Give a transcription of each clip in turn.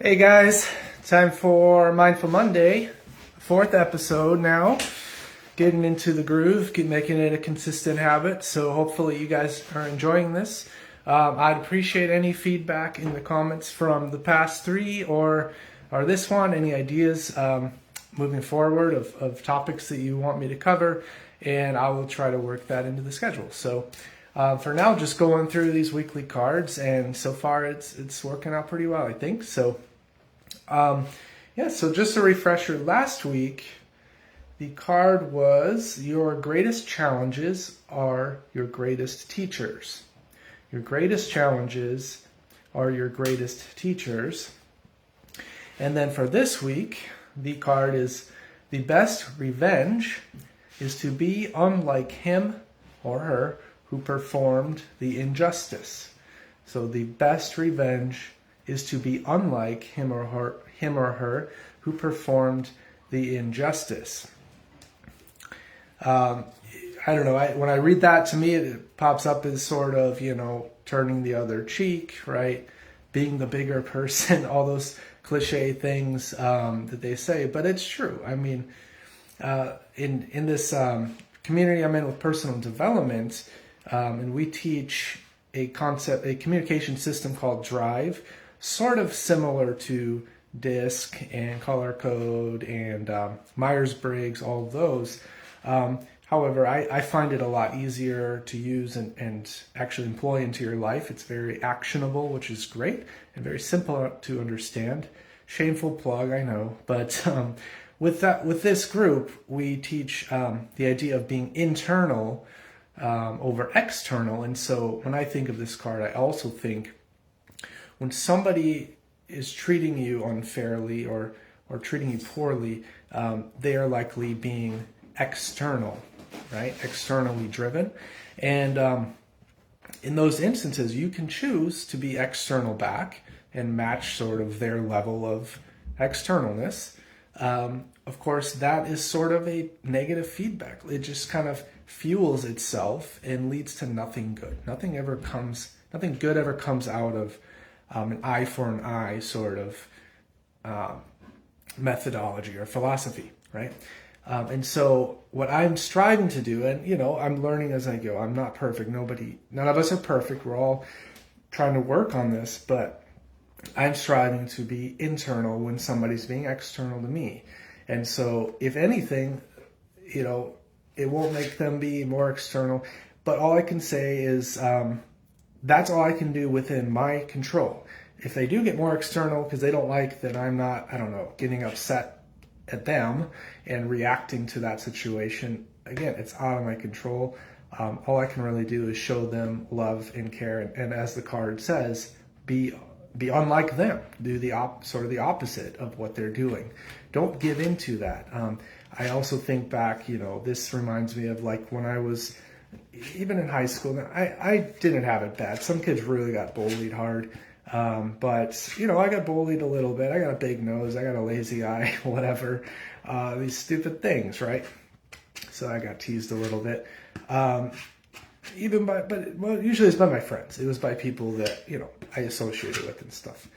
Hey guys, time for Mindful Monday, fourth episode now. Getting into the groove, making it a consistent habit. So hopefully you guys are enjoying this. I'd appreciate any feedback in the comments from the past three or this one. Any ideas moving forward of topics that you want me to cover, and I will try to work that into the schedule. So for now, just going through these weekly cards, and so far it's working out pretty well, I think. So. So just a refresher, last week the card was your greatest challenges are your greatest teachers. Your greatest challenges are your greatest teachers. And then for this week, the card is the best revenge is to be unlike him or her who performed the injustice. So the best revenge is to be unlike him or her who performed the injustice. I don't know. When I read that, to me, it pops up as sort of, turning the other cheek, right? Being the bigger person, all those cliche things that they say. But it's true. I mean, in this community I'm in with personal development, and we teach a communication system called Drive, sort of similar to DISC and Color Code and Myers-Briggs, all of those. However, I find it a lot easier to use and actually employ into your life. It's very actionable, which is great, and very simple to understand. Shameful plug, I know. But with this group, we teach the idea of being internal over external. And so when I think of this card, I also think when somebody is treating you unfairly or treating you poorly, they are likely being external, right? Externally driven. And in those instances, you can choose to be external back and match sort of their level of externalness. Of course, that is sort of a negative feedback. It just kind of fuels itself and leads to nothing good. Nothing good ever comes out of an eye for an eye sort of methodology or philosophy, right? And so what I'm striving to do, and I'm learning as I go. I'm not perfect. None of us are perfect. We're all trying to work on this, but I'm striving to be internal when somebody's being external to me. And so if anything, it won't make them be more external, but all I can say is, that's all I can do within my control. If they do get more external because they don't like that I'm not, getting upset at them and reacting to that situation, again, it's out of my control. All I can really do is show them love and care. And as the card says, be unlike them. Do the opposite of what they're doing. Don't give into that. I also think back, this reminds me of like when I was even in high school. I didn't have it bad. Some kids really got bullied hard. But I got bullied a little bit. I got a big nose. I got a lazy eye, whatever. These stupid things, right? So I got teased a little bit. Usually it's by my friends. It was by people that, I associated with and stuff.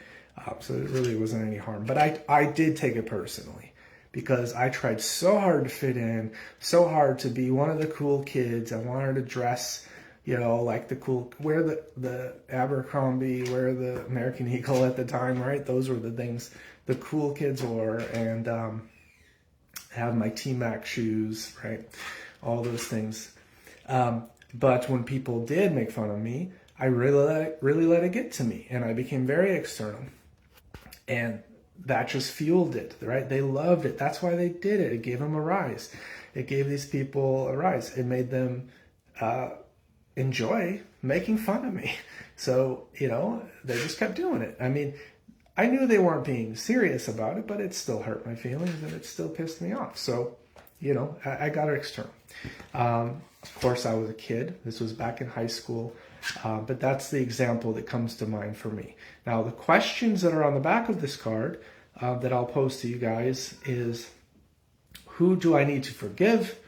So it really wasn't any harm. But I did take it personally, because I tried so hard to fit in, so hard to be one of the cool kids. I wanted to dress, like the cool, wear the Abercrombie, wear the American Eagle at the time, right? Those were the things the cool kids wore, and have my T-Mac shoes, right? All those things. But when people did make fun of me, I really let it get to me, and I became very external. And that just fueled it, right? They loved it. That's why they did it. It gave them a rise. It gave these people a rise. It made them enjoy making fun of me. So, they just kept doing it. I mean, I knew they weren't being serious about it, but it still hurt my feelings and it still pissed me off. So, I got it external. Of course, I was a kid. This was back in high school. But that's the example that comes to mind for me. Now, the questions that are on the back of this card that I'll pose to you guys is, who do I need to forgive?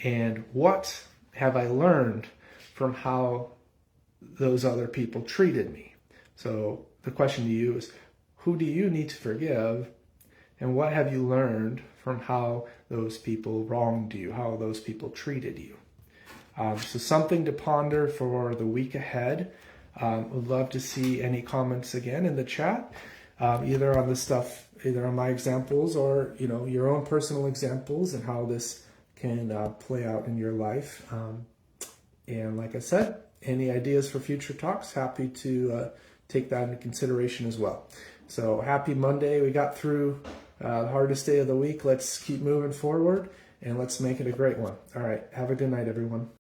And what have I learned from how those other people treated me? So the question to you is, who do you need to forgive? And what have you learned from how those people wronged you, how those people treated you? So something to ponder for the week ahead. Would love to see any comments again in the chat, either on this stuff, either on my examples or your own personal examples and how this can play out in your life. And like I said, any ideas for future talks, happy to take that into consideration as well. So happy Monday. We got through the hardest day of the week. Let's keep moving forward and let's make it a great one. All right. Have a good night, everyone.